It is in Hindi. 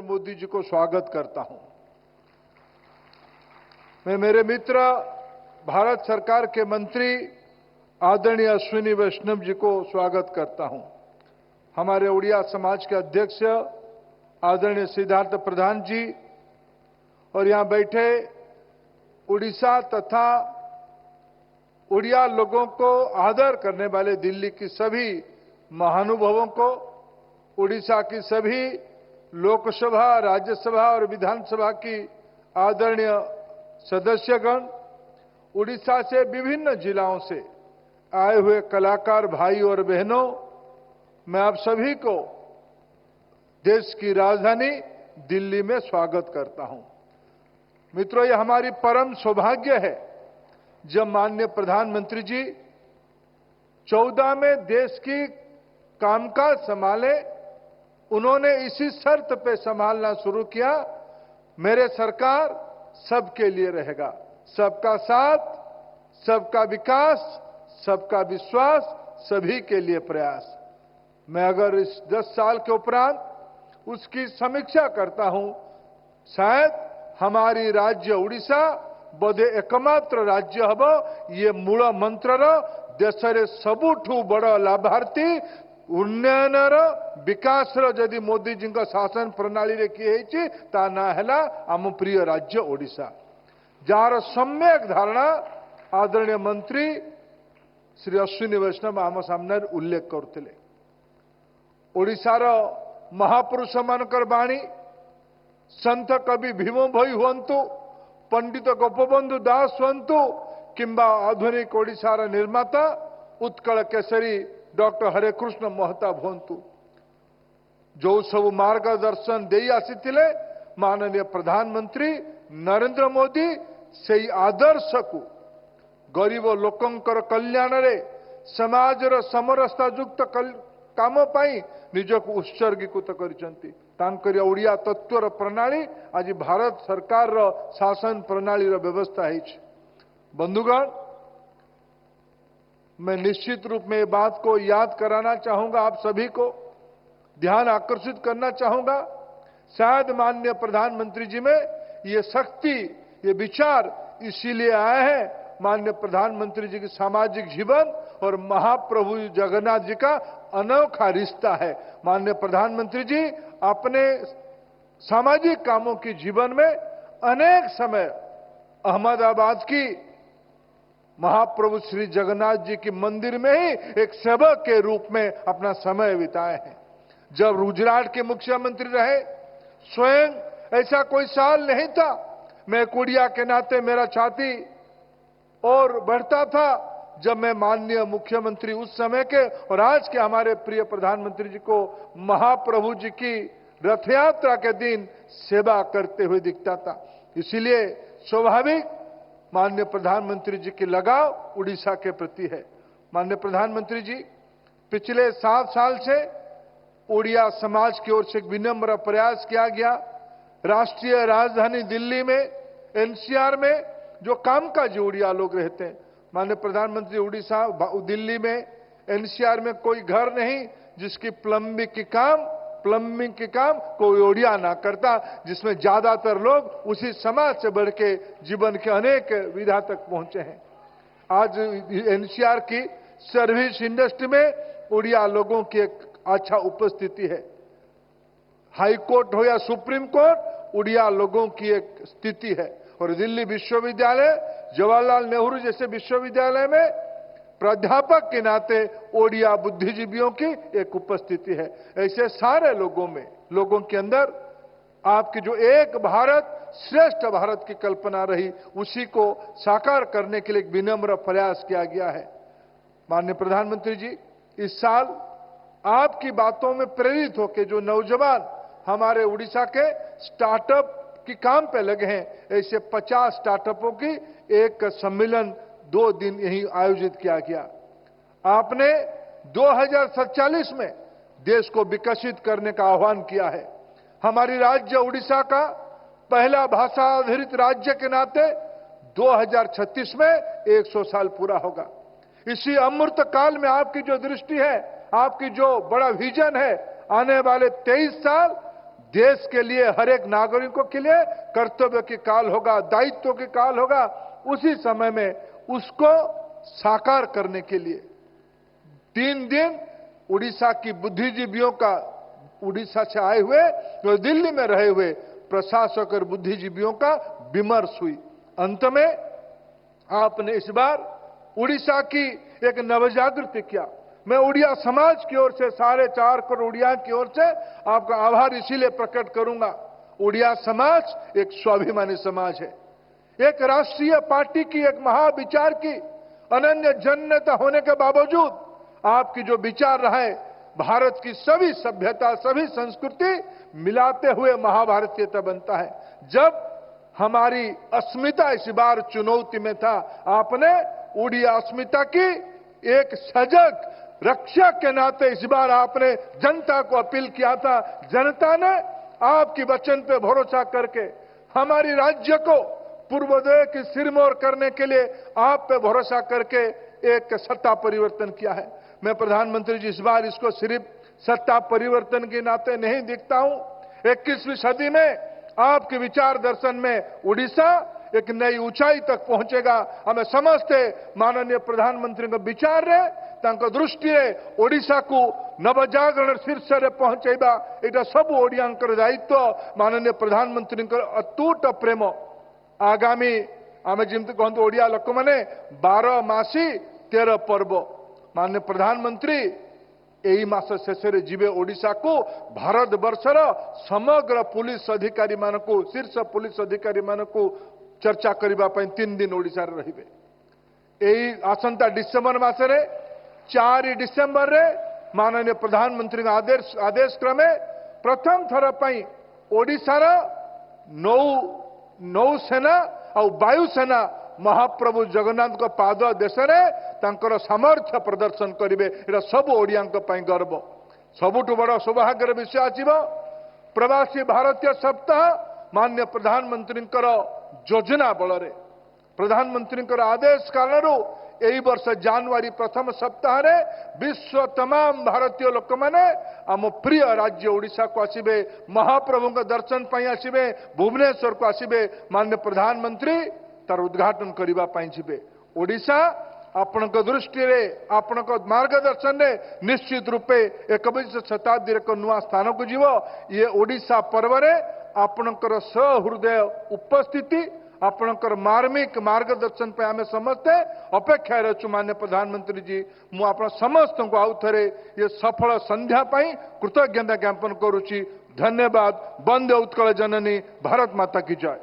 मोदी जी को स्वागत करता हूं। मैं मेरे मित्र भारत सरकार के मंत्री आदरणीय अश्विनी वैष्णव जी को स्वागत करता हूं। हमारे उड़िया समाज के अध्यक्ष आदरणीय सिद्धार्थ प्रधान जी और यहां बैठे उड़ीसा तथा उड़िया लोगों को आदर करने वाले दिल्ली की सभी महानुभावों को, उड़ीसा की सभी लोकसभा, राज्यसभा और विधानसभा की आदरणीय सदस्यगण, उड़ीसा से विभिन्न जिलों से आए हुए कलाकार भाई और बहनों, मैं आप सभी को देश की राजधानी दिल्ली में स्वागत करता हूं। मित्रों, यह हमारी परम सौभाग्य है जब माननीय प्रधानमंत्री जी 14 में देश की कामकाज संभाले। उन्होंने इसी शर्त पे संभालना शुरू किया, मेरे सरकार सबके लिए रहेगा, सबका साथ, सबका विकास, सबका विश्वास, सभी के लिए प्रयास। मैं अगर इस 10 साल के उपरांत उसकी समीक्षा करता हूं, शायद हमारी राज्य उड़ीसा बोधे एकमात्र राज्य हब ये मूल मंत्रर देशरे सबुठू बड़ लाभार्थी उन्नयनर विकासर जदि मोदी जी शासन प्रणाली रे किए ता ना हैला आम प्रिय राज्य ओडिशा, जार सम्यक धारणा आदरणीय मंत्री श्री अश्विनी वैष्णव आम सामने उल्लेख करते। ओडिशार महापुरुष मानकर बाणी संत कवि भीम भई हुंतु, पंडित गोपबंधु दास हुंतु किंबा आधुनिक ओडिशार निर्माता उत्कल केसरी डॉक्टर हरेकृष्ण महताब हुंतु, जो सब मार्गदर्शन दे आसीथिले माननीय प्रधानमंत्री नरेंद्र मोदी से आदर्श को गरीब लोकंकर कल्याण रे समाजर समरसता युक्त काम पाई निजक उत्सर्गीकृत करिसंती। तांकर ओडिया तत्वर प्रणाली आज भारत सरकार रो शासन प्रणाली रो व्यवस्था है। बंधुगण, मैं निश्चित रूप में ये बात को याद कराना चाहूंगा, आप सभी को ध्यान आकर्षित करना चाहूंगा। शायद माननीय प्रधानमंत्री जी में ये शक्ति, ये विचार इसीलिए आए हैं, माननीय प्रधानमंत्री जी की सामाजिक जीवन और महाप्रभु जगन्नाथ जी का अनोखा रिश्ता है। माननीय प्रधानमंत्री जी अपने सामाजिक कामों की जीवन में अनेक समय अहमदाबाद की महाप्रभु श्री जगन्नाथ जी के मंदिर में ही एक सेवक के रूप में अपना समय बिताए हैं। जब गुजरात के मुख्यमंत्री रहे, स्वयं ऐसा कोई साल नहीं था, मैं कुड़िया के नाते मेरा छाती और बढ़ता था जब मैं माननीय मुख्यमंत्री उस समय के और आज के हमारे प्रिय प्रधानमंत्री जी को महाप्रभु जी की रथ यात्रा के दिन सेवा करते हुए दिखता था। इसीलिए स्वाभाविक माननीय प्रधानमंत्री जी की लगाव उड़ीसा के प्रति है। माननीय प्रधानमंत्री जी, पिछले 7 साल से उड़िया समाज की ओर से एक विनम्र प्रयास किया गया। राष्ट्रीय राजधानी दिल्ली में, एनसीआर में जो कामकाजी उड़िया लोग रहते हैं, माननीय प्रधानमंत्री, उड़ीसा दिल्ली में एनसीआर में कोई घर नहीं जिसकी प्लम्बिंग की काम कोई ओडिया ना करता, जिसमें ज्यादातर लोग उसी समाज से बढ़ के जीवन के अनेक विधा तक पहुंचे हैं। आज एनसीआर की सर्विस इंडस्ट्री में उड़िया लोगों की एक अच्छा उपस्थिति है। हाई कोर्ट हो या सुप्रीम कोर्ट, उड़िया लोगों की एक स्थिति है। और दिल्ली विश्वविद्यालय, जवाहरलाल नेहरू जैसे विश्वविद्यालय में प्राध्यापक के नाते ओडिया बुद्धिजीवियों की एक उपस्थिति है। ऐसे सारे लोगों के अंदर आपकी जो एक भारत श्रेष्ठ भारत की कल्पना रही, उसी को साकार करने के लिए एक विनम्र प्रयास किया गया है। माननीय प्रधानमंत्री जी, इस साल आपकी बातों में प्रेरित होकर जो नौजवान हमारे उड़ीसा के स्टार्टअप की काम पे लगे हैं, ऐसे 50 स्टार्टअपों की एक सम्मेलन 2 दिन यही आयोजित किया गया। आपने 2047 में देश को विकसित करने का आह्वान किया है। हमारी राज्य उड़ीसा का पहला भाषा आधारित राज्य के नाते 2036 में 100 साल पूरा होगा। इसी अमृत काल में आपकी जो दृष्टि है, आपकी जो बड़ा विजन है, आने वाले 23 साल देश के लिए, हर एक नागरिकों के लिए कर्तव्य की काल होगा, दायित्व की काल होगा। उसी समय में उसको साकार करने के लिए 3 दिन उड़ीसा की बुद्धिजीवियों का, उड़ीसा से आए हुए तो दिल्ली में रहे हुए प्रशासक और बुद्धिजीवियों का विमर्श हुई। अंत में आपने इस बार उड़ीसा की एक नवजागृति किया। मैं उड़िया समाज की ओर से, 4.5 करोड़ उड़िया की ओर से आपका आभार इसीलिए प्रकट करूंगा। उड़िया समाज एक स्वाभिमानी समाज है, एक राष्ट्रीय पार्टी की, एक महाविचार की अनन्य जनता होने के बावजूद आपकी जो विचार रहा है, भारत की सभी सभ्यता, सभी संस्कृति मिलाते हुए महाभारतीयता बनता है। जब हमारी अस्मिता इस बार चुनौती में था, आपने उड़िया अस्मिता की एक सजग रक्षा के नाते इस बार आपने जनता को अपील किया था। जनता ने आपकी वचन पे भरोसा करके हमारी राज्य को पूर्वोदय की सिरमौर करने के लिए आप पे भरोसा करके एक सत्ता परिवर्तन किया है। मैं प्रधानमंत्री जी इस बार इसको सिर्फ सत्ता परिवर्तन के नाते नहीं देखता हूं। 21वीं सदी में आपके विचार दर्शन में उड़ीसा एक नई ऊंचाई तक पहुंचेगा। हमें समझते माननीय प्रधानमंत्री का विचार रे, तांको दृष्टि रे ओडिशा को नवजागरण शीर्ष रे पहुंचेबा, एटा सब ओडियांकर दायित्व। माननीय प्रधानमंत्री अतूट प्रेम आगामी आम जमी कहते ओडिया लोक मैंने 12 मासी 13 पर्व। माननीय प्रधानमंत्री यही मास शेष जीवे ओडिशा को भारत वर्षर समग्र पुलिस अधिकारी मानक, शीर्ष पुलिस अधिकारी मानक चर्चा करने 3 दिन ओडिशा रहिबे। यही आसंता डिसेम्बर मासरे 4 डिसेम्बर रे माननीय प्रधानमंत्री आदेश क्रमे प्रथम थर पई ओडिशार नौसेना और वायुसेना महाप्रभु जगन्नाथ को पाद देश में सामर्थ्य प्रदर्शन करेंगे। ये सब ओडिया गर्व। सबुठ बड़ सौभाग्यर विषय आसीब प्रवासी भारतीय सप्ताह। माननीय प्रधानमंत्री योजना बल प्रधानमंत्री आदेश कारण यही वर्ष जनवरी प्रथम सप्ताह रे विश्व तमाम भारतीय लोक मैंने आम प्रिय राज्य ओडिशा को आसबे, महाप्रभु का दर्शन पाई आसबे, भुवनेश्वर को आसबे। माननीय प्रधानमंत्री तार उद्घाटन करने जीवे। ओडिशा आपण दृष्टि रे, आपण मार्गदर्शन रे निश्चित रूपे 21 शताब्दी एक नुआ स्थान को जीव। ये ओडिशा पर्व रे आपणकर सहृदय उपस्थिति, आपणकर मार्मिक मार्गदर्शन पे आम समस्ते अपेक्षा रचु। मान्य प्रधानमंत्री जी, मु आप समस्त को आउ थे ये सफल संध्या पाई कृतज्ञता ज्ञापन करुच्ची। धन्यवाद। वंदे उत्कल जननी, भारत माता की जय।